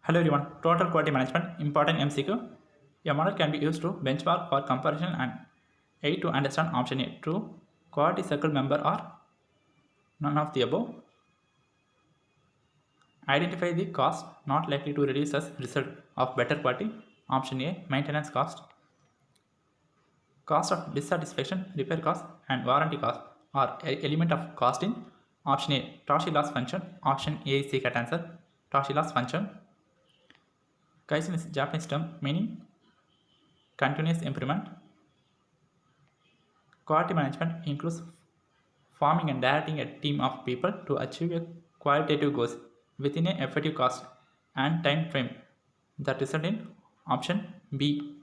Hello everyone, Total Quality Management, important MCQ. A model can be used to benchmark for comparison and aid to understand option A, true, quality circle member or none of the above. Identify the cost not likely to reduce as result of better quality. Option A, maintenance cost. Cost of dissatisfaction, repair cost and warranty cost are element of cost in option A, Cauchy loss function. Option A is the correct answer, Cauchy loss function. Kaizen is Japanese term meaning continuous improvement. Quality management includes forming and directing a team of people to achieve a qualitative goals within an effective cost and time frame that result in option B,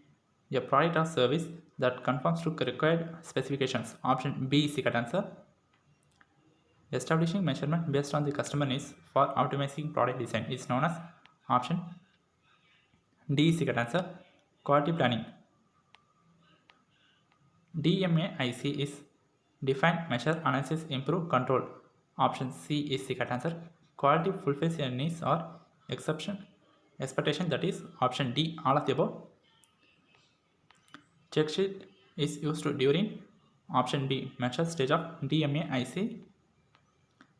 a product or service that conforms to required specifications. Option B is the correct answer. Establishing measurement based on the customer needs for optimizing product design is known as option D is the correct answer. Quality planning. DMAIC is define, measure, analysis, improve, control. Option C is the correct answer. Quality fulfills your needs or expectation, that is option D, all of the above. Check sheet is used during option B, measure stage of DMAIC.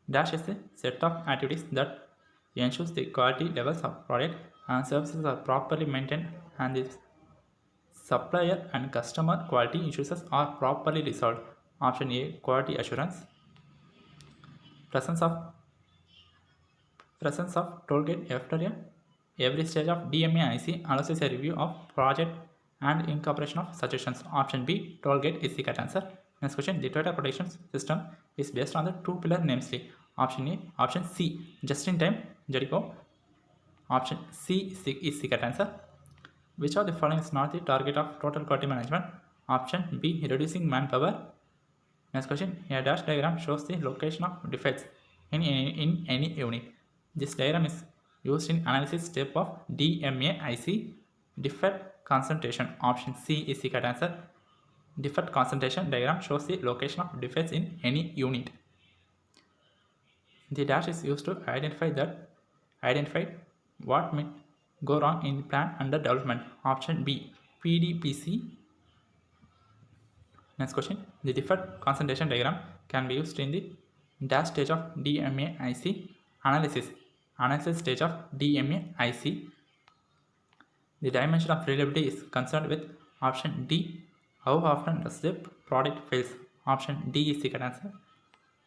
Dash is a set of activities that ensures the quality levels of product and services are properly maintained and the supplier and customer quality issues are properly resolved. Option A, quality assurance. Presence of tollgate after every stage of DMAIC allows a review of project and incorporation of suggestions. Option B, tollgate is the correct answer. Next question, the total protection system is based on the two pillar namely option A, option C, just in time Jericho. Option C is the correct answer. Which of the following is not the target of total quality management? Option B, reducing manpower. Next question, a dash diagram shows the location of defects in any unit. This diagram is used in analysis step of DMAIC. Defect concentration. Option C is the correct answer. Defect concentration diagram shows the location of defects in any unit. The dash is used to identify what may go wrong in the plant under development. Option B, PDPC. Next question, the defect concentration diagram can be used in the dash stage of DMAIC analysis stage of DMAIC. The dimension of reliability is concerned with option D, how often does the product fails. Option D is the correct answer.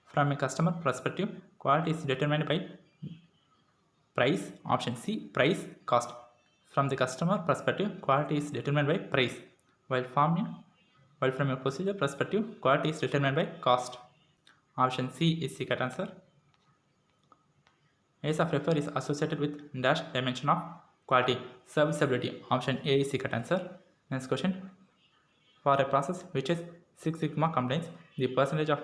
From a customer perspective, quality is determined by price. Option C, price, cost. From the customer perspective, quality is determined by price, while from a procedure perspective, quality is determined by cost. Option C is the correct answer. As of refer is associated with dash dimension of quality, serviceability. Option A is the correct answer. Next question, for a process which is Six Sigma compliance, the percentage of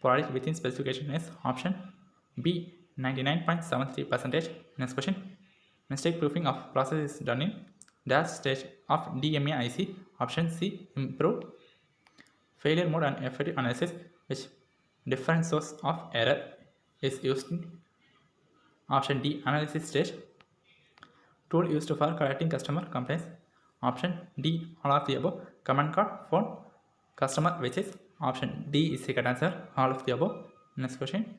product within specification is option B, 99.73%. Next question, mistake proofing of process is done in dash stage of DMAIC. Option C, improve. Failure mode and effective analysis, which different source of error is used in option D, analysis stage. Tool used for collecting customer complaints. Option D, all of the above. Command card, phone, customer visits. Option D is the correct answer, all of the above. Next question,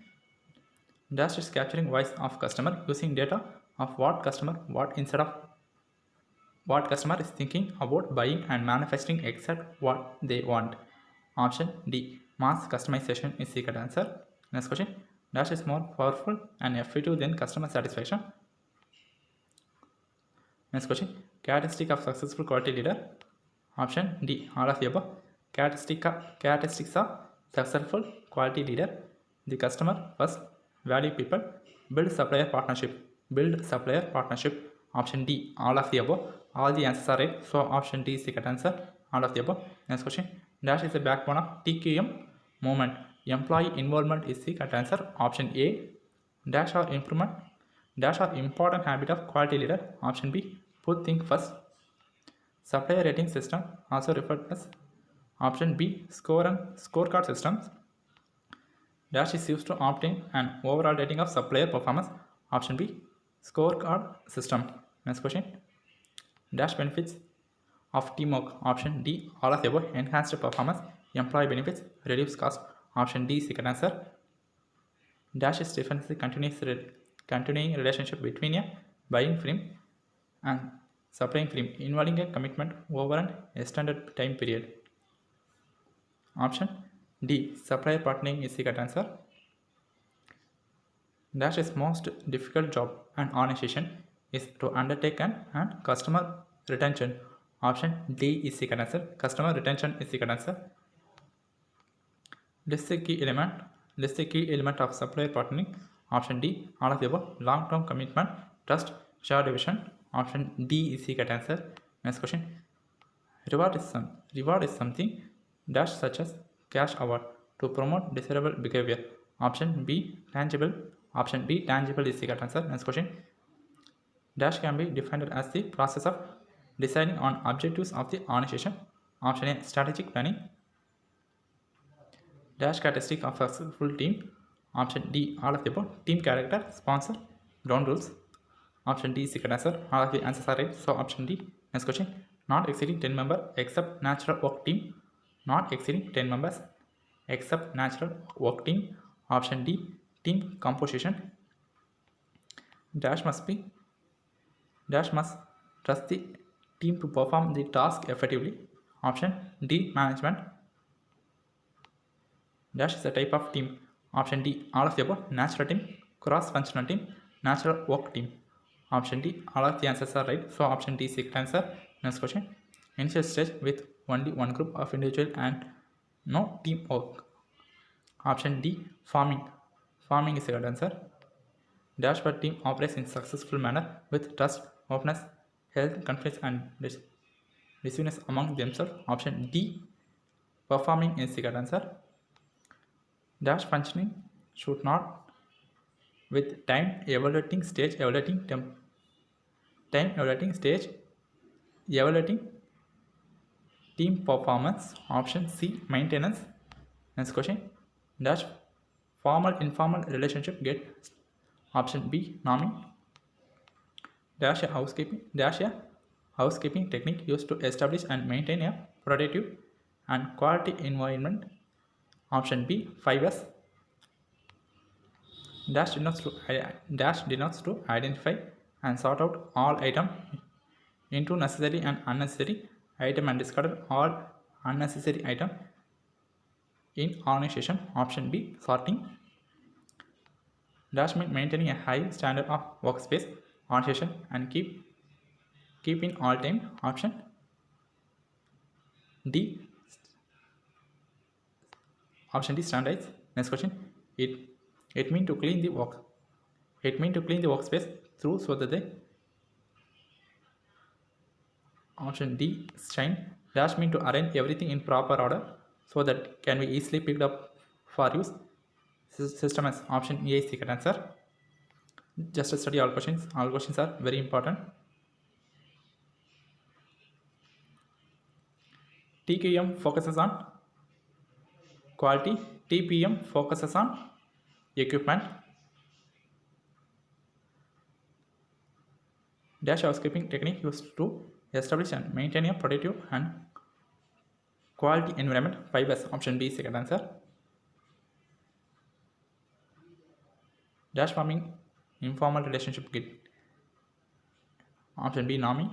dash is capturing voice of customer using data of what customer is thinking about buying and manufacturing exact what they want. Option D, mass customization is the correct answer. Next question, dash is more powerful and effective than customer satisfaction. Next question, characteristic of successful quality leader. Option D, all of the above. Characteristics of successful quality leader: the customer first, value people, build supplier partnership. Option D, all of the above. All the answers are right, so option D is the correct answer, all of the above. Next question, dash is the backbone of TQM movement. Employee involvement is the correct answer. Option A, dash or important habit of quality leader. Option B, put things first. Supplier rating system, also referred as option B, scorecard systems. Dash is used to obtain an overall rating of supplier performance. Option B, Scorecard system. Next question. Dash benefits of teamwork. Option D, all of the above. Enhanced performance, employee benefits, reduced cost. Option D, second answer. Dash is definitely continuing relationship between a buying firm and supplying firm involving a commitment over an extended time period. Option D, supplier partnering is the correct answer. Dash's most difficult job and organization is to undertake and customer retention. Option D is the correct answer. Customer retention is the correct answer. List the key element. List the key element of supplier partnering. Option D, all of the above. Long-term commitment, trust, shared vision. Option D is the correct answer. Next question. Reward is something dash such as cash award to promote desirable behavior. Option B, tangible. Option B, tangible is the correct answer. Next question. Dash can be defined as the process of deciding on objectives of the organization. Option A, strategic planning. Dash characteristic of a successful team. Option D, all of the above. Team character, sponsor, ground rules. Option D is the correct answer. All of the answers are right. So option D. Next question. Not exceeding 10 members except natural work team. Not exceeding 10 members except natural work team. Option D. Team composition. Dash must trust the team to perform the task effectively. Option D. Management. Dash is a type of team. Option D. All of the above. Natural team, cross-functional team, natural work team. Option D. All of the answers are right. So option D is the correct answer. Next question. Initial stage with only one group of individual and no teamwork. Option D. Farming. Farming is the correct answer. Dashboard team operates in successful manner with trust, openness, health, confidence, and decisiveness among themselves. Option D. Performing is the correct answer. Dash functioning should not with time evaluating stage evaluating team performance. Option C. Maintenance. Next question. Dash formal informal relationship get. Option B. Norming. Dash a housekeeping technique used to establish and maintain a productive and quality environment. Option B. 5S. Dash denotes to identify and sort out all items into necessary and unnecessary item and discard all unnecessary item in organization. Option B. Sorting. Dash means maintaining a high standard of workspace organization and keep in all time. Option D. Option D. Standardize. Next question. It means to clean the workspace through so that they. Option D. Shine. Dash means to arrange everything in proper order so that can be easily picked up for use. System as option A is the correct answer. Just study all questions. All questions are very important. TQM focuses on quality. TPM focuses on equipment. Dash housekeeping technique used to establish and maintain a productive and quality environment. 5S. Option B is the correct answer. Dash farming informal relationship kit. Option B. Norming.